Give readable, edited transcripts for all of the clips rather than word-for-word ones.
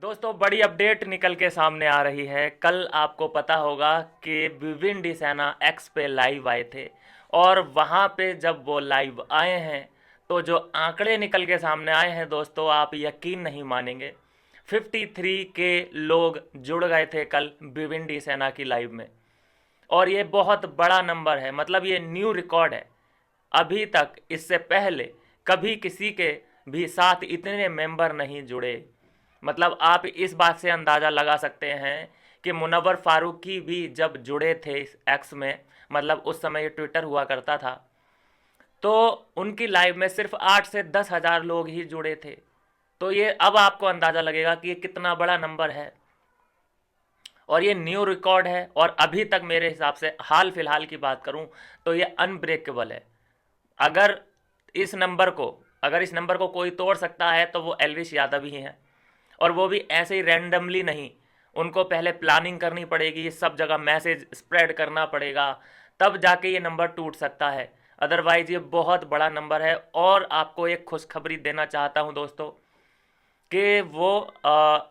दोस्तों बड़ी अपडेट निकल के सामने आ रही है। कल आपको पता होगा कि विविन डी सेना एक्स पे लाइव आए थे और वहाँ पे जब वो लाइव आए हैं तो जो आंकड़े निकल के सामने आए हैं दोस्तों, आप यकीन नहीं मानेंगे। 53 के लोग जुड़ गए थे कल विविन डी सेना की लाइव में और ये बहुत बड़ा नंबर है, मतलब ये न्यू रिकॉर्ड है। अभी तक इससे पहले कभी किसी के भी साथ इतने मेंबर नहीं जुड़े। मतलब आप इस बात से अंदाज़ा लगा सकते हैं कि मुनव्वर फारूकी भी जब जुड़े थे इस एक्स में, मतलब उस समय ये ट्विटर हुआ करता था, तो उनकी लाइव में सिर्फ 8 से 10 हज़ार लोग ही जुड़े थे। तो ये अब आपको अंदाज़ा लगेगा कि ये कितना बड़ा नंबर है और ये न्यू रिकॉर्ड है। और अभी तक मेरे हिसाब से हाल फिलहाल की बात करूं तो ये अनब्रेकेबल है। अगर इस नंबर को अगर इस नंबर को कोई तोड़ सकता है तो वो एलविश यादव ही हैं, और वो भी ऐसे ही रैंडमली नहीं। उनको पहले प्लानिंग करनी पड़ेगी, सब जगह मैसेज स्प्रेड करना पड़ेगा, तब जाके ये नंबर टूट सकता है। अदरवाइज ये बहुत बड़ा नंबर है। और आपको एक खुशखबरी देना चाहता हूँ दोस्तों कि वो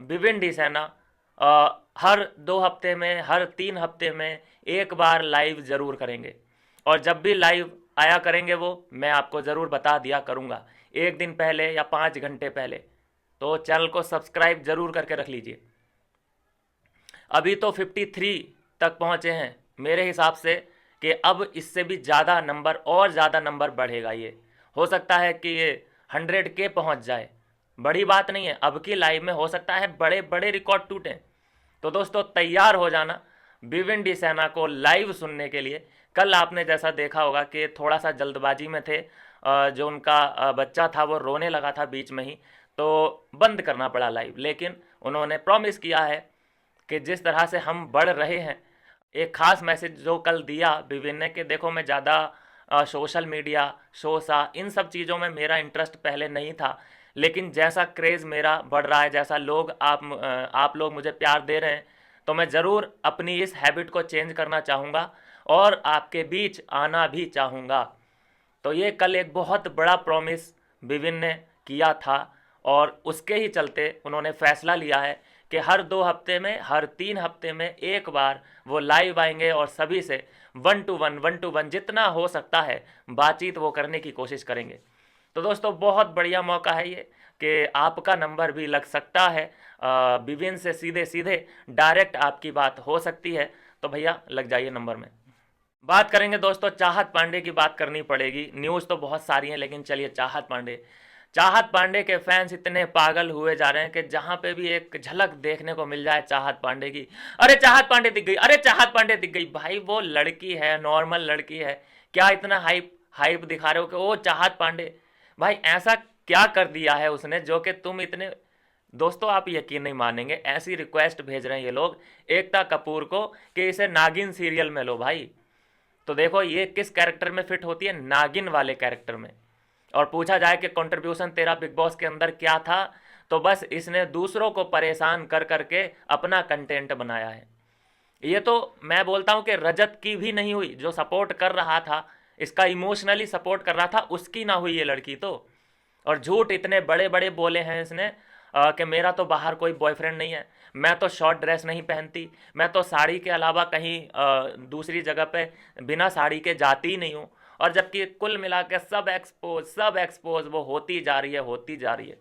विविन डी सेना हर 2 हफ्ते में, हर 3 हफ्ते में एक बार लाइव ज़रूर करेंगे। और जब भी लाइव आया करेंगे वो, मैं आपको ज़रूर बता दिया करूँगा, एक दिन पहले या 5 घंटे पहले। तो चैनल को सब्सक्राइब ज़रूर करके रख लीजिए। अभी तो 53 तक पहुँचे हैं मेरे हिसाब से, कि अब इससे भी ज़्यादा नंबर और ज़्यादा नंबर बढ़ेगा। ये हो सकता है कि ये 100 के पहुँच जाए। बड़ी बात नहीं है, अब की लाइव में हो सकता है बड़े बड़े रिकॉर्ड टूटें। तो दोस्तों तैयार हो जाना विविन डी सेना को लाइव सुनने के लिए। कल आपने जैसा देखा होगा कि थोड़ा सा जल्दबाजी में थे, जो उनका बच्चा था वो रोने लगा था बीच में ही, तो बंद करना पड़ा लाइव। लेकिन उन्होंने प्रॉमिस किया है कि जिस तरह से हम बढ़ रहे हैं, एक ख़ास मैसेज जो कल दिया विविन ने कि देखो, मैं ज़्यादा सोशल मीडिया, शोसा, इन सब चीज़ों में मेरा इंटरेस्ट पहले नहीं था, लेकिन जैसा क्रेज़ मेरा बढ़ रहा है, जैसा लोग आप लोग मुझे प्यार दे रहे हैं, तो मैं ज़रूर अपनी इस हैबिट को चेंज करना चाहूँगा और आपके बीच आना भी चाहूँगा। तो ये कल एक बहुत बड़ा प्रॉमिस विविन ने किया था और उसके ही चलते उन्होंने फैसला लिया है कि हर 2 हफ्ते में, हर 3 हफ्ते में एक बार वो लाइव आएंगे और सभी से 1 to 1 जितना हो सकता है बातचीत वो करने की कोशिश करेंगे। तो दोस्तों बहुत बढ़िया मौका है ये कि आपका नंबर भी लग सकता है। विविन से सीधे सीधे डायरेक्ट आपकी बात हो सकती है। तो भैया लग जाइए नंबर में। बात करेंगे दोस्तों, चाहत पांडे की बात करनी पड़ेगी। न्यूज़ तो बहुत सारी हैं, लेकिन चलिए चाहत पांडे के फैंस इतने पागल हुए जा रहे हैं कि जहां पे भी एक झलक देखने को मिल जाए चाहत पांडे की, अरे चाहत पांडे दिख गई, अरे चाहत पांडे दिख गई। भाई वो लड़की है, नॉर्मल लड़की है, क्या इतना हाइप हाइप दिखा रहे हो कि वो चाहत पांडे। भाई ऐसा क्या कर दिया है उसने जो कि तुम इतने। दोस्तों आप यकीन नहीं मानेंगे, ऐसी रिक्वेस्ट भेज रहे हैं ये लोग एकता कपूर को कि इसे नागिन सीरियल में लो भाई। तो देखो ये किस कैरेक्टर में फिट होती है, नागिन वाले कैरेक्टर में। और पूछा जाए कि कंट्रीब्यूशन तेरा बिग बॉस के अंदर क्या था, तो बस इसने दूसरों को परेशान कर करके अपना कंटेंट बनाया है। ये तो मैं बोलता हूँ कि रजत की भी नहीं हुई, जो सपोर्ट कर रहा था, इसका इमोशनली सपोर्ट कर रहा था, उसकी ना हुई ये लड़की तो। और झूठ इतने बड़े बड़े बोले हैं इसने कि मेरा तो बाहर कोई बॉयफ्रेंड नहीं है, मैं तो शॉर्ट ड्रेस नहीं पहनती, मैं तो साड़ी के अलावा कहीं दूसरी जगह पे बिना साड़ी के जाती ही नहीं हूँ। और जबकि कुल मिला के सब एक्सपोज वो होती जा रही है, होती जा रही है।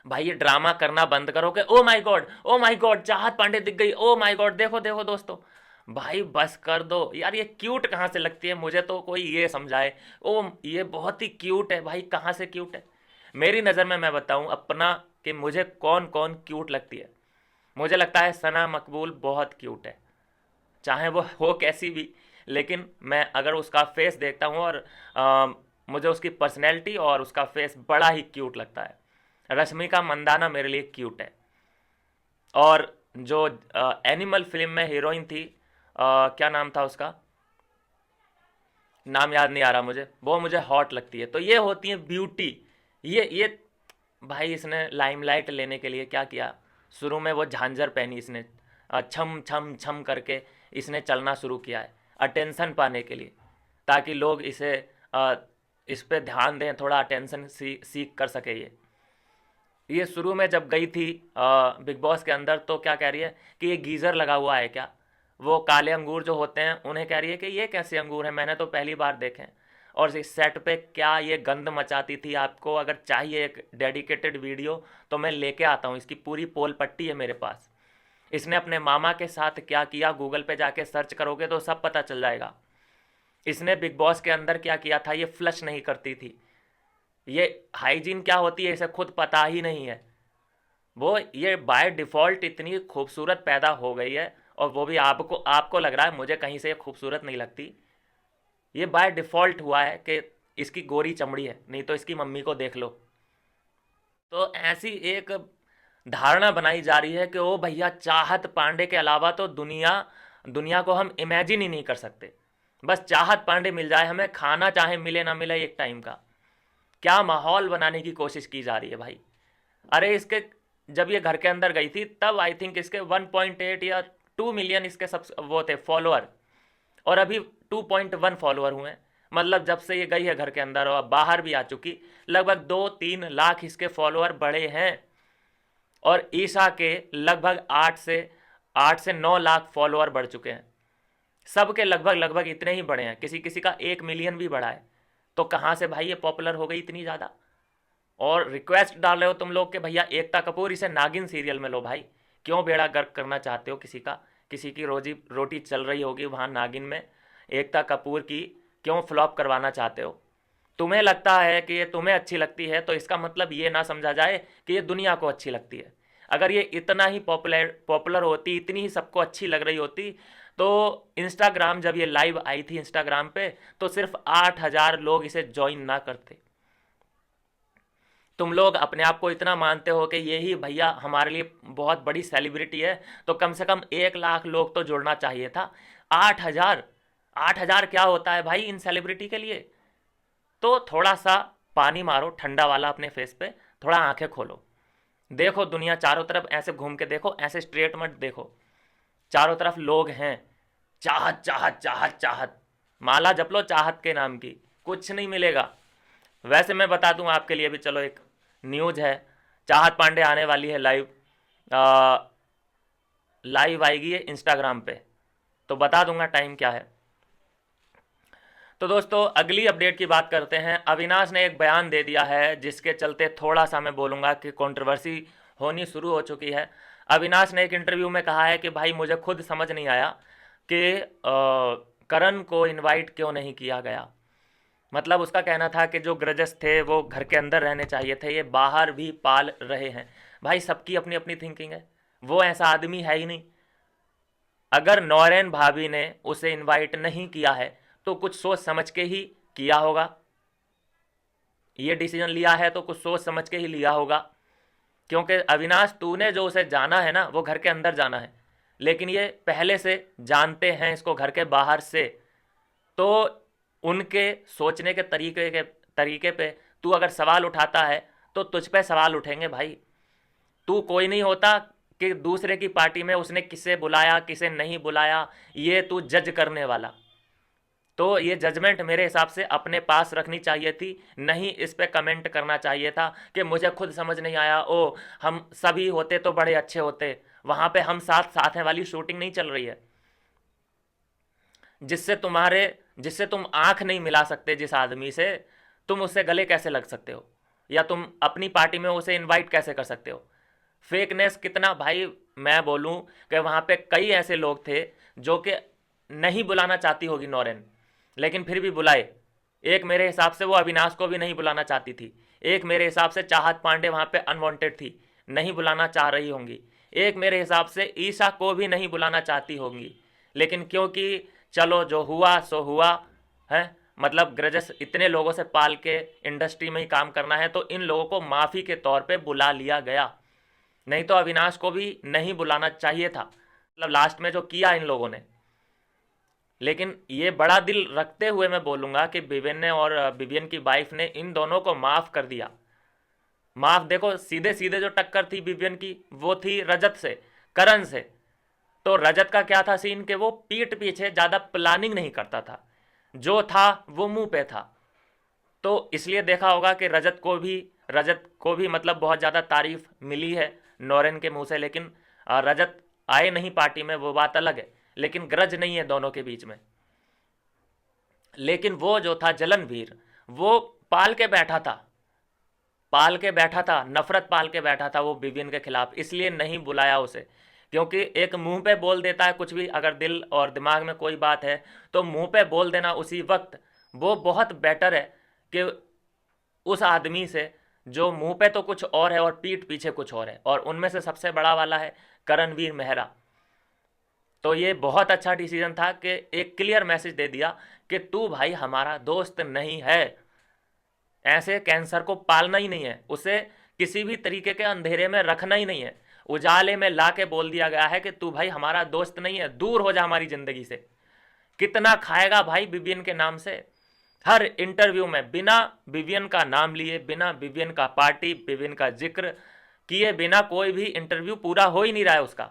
भाई ये ड्रामा करना बंद करो कि oh my God, oh my God चाहत पांडे दिख गई, ओ माय गॉड देखो देखो दोस्तों। भाई बस कर दो यार, ये क्यूट कहाँ से लगती है, मुझे तो कोई ये समझाए। ओ ये बहुत ही क्यूट है भाई, कहाँ से क्यूट है। मेरी नज़र में मैं बताऊं अपना कि मुझे कौन कौन क्यूट लगती है। मुझे लगता है सना मकबूल बहुत क्यूट है, चाहे वो हो कैसी भी। लेकिन मैं अगर उसका फेस देखता हूँ और मुझे उसकी पर्सनैलिटी और उसका फेस बड़ा ही क्यूट लगता है। रश्मिका मंदाना मेरे लिए क्यूट है। और जो एनिमल फिल्म में हीरोइन थी, क्या नाम था उसका, नाम याद नहीं आ रहा मुझे, वो मुझे हॉट लगती है। तो ये होती है ब्यूटी। ये भाई इसने लाइमलाइट लेने के लिए क्या किया, शुरू में वो झांझर पहनी इसने, छम छम छम करके इसने चलना शुरू किया है अटेंशन पाने के लिए, ताकि लोग इसे इस पे ध्यान दें, थोड़ा अटेंशन सीख कर सके ये। ये शुरू में जब गई थी बिग बॉस के अंदर, तो क्या कह रही है कि ये गीज़र लगा हुआ है क्या। वो काले अंगूर जो होते हैं उन्हें कह रही है कि ये कैसे अंगूर है, मैंने तो पहली बार देखे हैं। और इस सेट पे क्या ये गंद मचाती थी। आपको अगर चाहिए एक डेडिकेटेड वीडियो तो मैं लेके आता हूँ, इसकी पूरी पोल पट्टी है मेरे पास। इसने अपने मामा के साथ क्या किया, गूगल पे जाके सर्च करोगे तो सब पता चल जाएगा। इसने बिग बॉस के अंदर क्या किया था, ये फ्लश नहीं करती थी। ये हाइजीन क्या होती है इसे खुद पता ही नहीं है। वो ये बाय डिफ़ॉल्ट इतनी खूबसूरत पैदा हो गई है, और वो भी आपको आपको लग रहा है मुझे कहीं से ये खूबसूरत नहीं लगती। ये बाय डिफ़ॉल्ट हुआ है कि इसकी गोरी चमड़ी है, नहीं तो इसकी मम्मी को देख लो। तो ऐसी एक धारणा बनाई जा रही है कि ओ भैया, चाहत पांडे के अलावा तो दुनिया दुनिया को हम इमेजिन ही नहीं कर सकते। बस चाहत पांडे मिल जाए हमें, खाना चाहे मिले ना मिले एक टाइम का। क्या माहौल बनाने की कोशिश की जा रही है भाई। अरे इसके जब ये घर के अंदर गई थी तब आई थिंक इसके 1.8 या 2 मिलियन इसके सब वो थे फॉलोअर, और अभी 2.1 फॉलोअर हुए हैं। मतलब जब से ये गई है घर के अंदर और बाहर भी आ चुकी, लगभग 2-3 लाख इसके फॉलोअर बढ़े हैं। और ईशा के लगभग 8 से 9 लाख फॉलोअर बढ़ चुके हैं। सबके लगभग लगभग इतने ही बढ़े हैं, किसी किसी का 1 मिलियन भी बढ़ा है। तो कहाँ से भाई ये पॉपुलर हो गई इतनी ज़्यादा। और रिक्वेस्ट डाल रहे हो तुम लोग कि भैया एकता कपूर इसे नागिन सीरियल में लो भाई। क्यों बेड़ा गर्क करना चाहते हो किसी का। किसी की रोजी रोटी चल रही होगी वहाँ नागिन में, एकता कपूर की क्यों फ्लॉप करवाना चाहते हो। तुम्हें लगता है कि ये तुम्हें अच्छी लगती है तो इसका मतलब ये ना समझा जाए कि ये दुनिया को अच्छी लगती है। अगर ये इतना ही पॉपुलर होती, इतनी ही सबको अच्छी लग रही होती, तो इंस्टाग्राम जब ये लाइव आई थी इंस्टाग्राम पे, तो सिर्फ 8,000 लोग इसे ज्वाइन ना करते। तुम लोग अपने आप को इतना मानते हो कि ये ही भैया हमारे लिए बहुत बड़ी सेलिब्रिटी है, तो कम से कम 1 लाख लोग तो जुड़ना चाहिए था। 8,000, 8,000 क्या होता है भाई इन सेलिब्रिटी के लिए। तो थोड़ा सा पानी मारो ठंडा वाला अपने फेस पे, थोड़ा आंखें खोलो, देखो दुनिया चारों तरफ, ऐसे घूम के देखो, ऐसे स्ट्रेट मत देखो। चारों तरफ लोग हैं, चाहत चाहत चाहत चाहत, माला जप लो चाहत के नाम की, कुछ नहीं मिलेगा। वैसे मैं बता दूं आपके लिए भी, चलो एक न्यूज़ है, चाहत पांडे आने वाली है लाइव। लाइव आएगी ये इंस्टाग्राम पे, तो बता दूंगा टाइम क्या है। तो दोस्तों अगली अपडेट की बात करते हैं। अविनाश ने एक बयान दे दिया है जिसके चलते थोड़ा सा मैं बोलूँगा कि कंट्रोवर्सी होनी शुरू हो चुकी है। अविनाश ने एक इंटरव्यू में कहा है कि भाई मुझे खुद समझ नहीं आया कि करण को इनवाइट क्यों नहीं किया गया। मतलब उसका कहना था कि जो ग्रजेस थे वो घर के अंदर रहने चाहिए थे, ये बाहर भी पाल रहे हैं। भाई सबकी अपनी अपनी थिंकिंग है, वो ऐसा आदमी है ही नहीं। अगर नौरेन भाभी ने उसे इनवाइट नहीं किया है तो कुछ सोच समझ के ही किया होगा। ये डिसीजन लिया है तो कुछ सोच समझ के ही लिया होगा, क्योंकि अविनाश तूने जो उसे जाना है ना वो घर के अंदर जाना है, लेकिन ये पहले से जानते हैं इसको घर के बाहर से। तो उनके सोचने के तरीके पे तू अगर सवाल उठाता है तो तुझ पे सवाल उठेंगे भाई। तू कोई नहीं होता कि दूसरे की पार्टी में उसने किसे बुलाया किसे नहीं बुलाया, ये तू जज करने वाला। तो ये जजमेंट मेरे हिसाब से अपने पास रखनी चाहिए थी, नहीं इस पे कमेंट करना चाहिए था कि मुझे खुद समझ नहीं आया। ओ हम सभी होते तो बड़े अच्छे होते, वहाँ पे हम साथ साथ हैं वाली शूटिंग नहीं चल रही है, जिससे तुम आंख नहीं मिला सकते जिस आदमी से, तुम उससे गले कैसे लग सकते हो, या तुम अपनी पार्टी में उसे इनवाइट कैसे कर सकते हो। फेकनेस कितना भाई। मैं बोलूं कि वहाँ पे कई ऐसे लोग थे जो कि नहीं बुलाना चाहती होगी नौरेन, लेकिन फिर भी बुलाए। एक मेरे हिसाब से वो अविनाश को भी नहीं बुलाना चाहती थी, एक मेरे हिसाब से चाहत पांडे वहाँ पे अनवांटेड थी, नहीं बुलाना चाह रही होंगी, एक मेरे हिसाब से ईशा को भी नहीं बुलाना चाहती होंगी। लेकिन क्योंकि चलो जो हुआ सो हुआ है, मतलब ग्रजस इतने लोगों से पाल के इंडस्ट्री में ही काम करना है, तो इन लोगों को माफ़ी के तौर पे बुला लिया गया। नहीं तो अविनाश को भी नहीं बुलाना चाहिए था, मतलब लास्ट में जो किया इन लोगों ने। लेकिन ये बड़ा दिल रखते हुए मैं बोलूँगा कि विवेन ने और विवियन की वाइफ ने इन दोनों को माफ़ कर दिया। माफ़, देखो सीधे सीधे जो टक्कर थी विवियन की वो थी रजत से, करण से। तो रजत का क्या था सीन कि वो पीठ पीछे ज़्यादा प्लानिंग नहीं करता था, जो था वो मुंह पे था। तो इसलिए देखा होगा कि रजत को भी रजत को भी मतलब बहुत ज़्यादा तारीफ मिली है नोरेन के मुंह से, लेकिन रजत आए नहीं पार्टी में, वो बात अलग है, लेकिन ग्रज नहीं है दोनों के बीच में। लेकिन वो जो था जलनवीर, वो पाल के बैठा था, पाल के बैठा था, नफरत पाल के बैठा था वो विवियन के खिलाफ, इसलिए नहीं बुलाया उसे। क्योंकि एक मुंह पे बोल देता है कुछ भी, अगर दिल और दिमाग में कोई बात है तो मुंह पे बोल देना उसी वक्त, वो बहुत बेटर है कि उस आदमी से जो मुंह पे तो कुछ और है और पीठ पीछे कुछ और है। और उनमें से सबसे बड़ा वाला है करणवीर मेहरा। तो ये बहुत अच्छा डिसीजन था कि एक क्लियर मैसेज दे दिया कि तू भाई हमारा दोस्त नहीं है, ऐसे कैंसर को पालना ही नहीं है, उसे किसी भी तरीके के अंधेरे में रखना ही नहीं है, उजाले में ला के बोल दिया गया है कि तू भाई हमारा दोस्त नहीं है, दूर हो जा हमारी ज़िंदगी से। कितना खाएगा भाई विवियन के नाम से, हर इंटरव्यू में बिना विवियन का नाम लिए, बिना विवियन का पार्टी, विवियन का जिक्र किए बिना कोई भी इंटरव्यू पूरा हो ही नहीं रहा है उसका।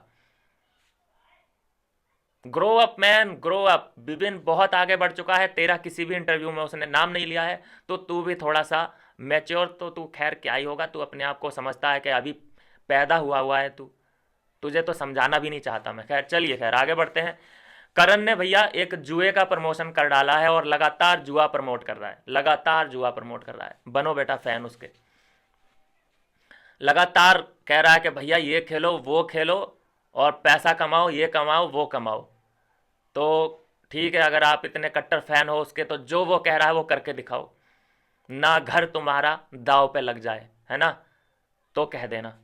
Grow up man, grow up. Vivian बहुत आगे बढ़ चुका है, तेरा किसी भी इंटरव्यू में उसने नाम नहीं लिया है, तो तू भी थोड़ा सा मैच्योर, तो तू खैर क्या ही होगा, तू अपने आप को समझता है कि अभी पैदा हुआ हुआ है तू, तुझे तो समझाना भी नहीं चाहता मैं। खैर चलिए, खैर आगे बढ़ते हैं। करण ने भैया एक जुए का प्रमोशन कर डाला है और लगातार जुआ प्रमोट कर रहा है, लगातार जुआ प्रमोट कर रहा है। बनो बेटा फैन उसके, लगातार कह रहा है कि भैया ये खेलो वो खेलो और पैसा कमाओ, ये कमाओ वो कमाओ। तो ठीक है, अगर आप इतने कट्टर फैन हो उसके, तो जो वो कह रहा है वो करके दिखाओ, ना घर तुम्हारा दाव पे लग जाए, है ना, तो कह देना,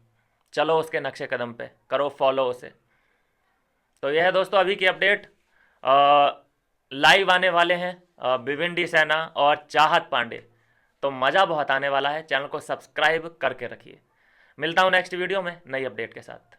चलो उसके नक्शे कदम पे, करो फॉलो उसे। तो यह है दोस्तों अभी की अपडेट। लाइव आने वाले हैं भिविंडी सैना और चाहत पांडे, तो मज़ा बहुत आने वाला है। चैनल को सब्सक्राइब करके रखिए। मिलता हूँ नेक्स्ट वीडियो में नई अपडेट के साथ।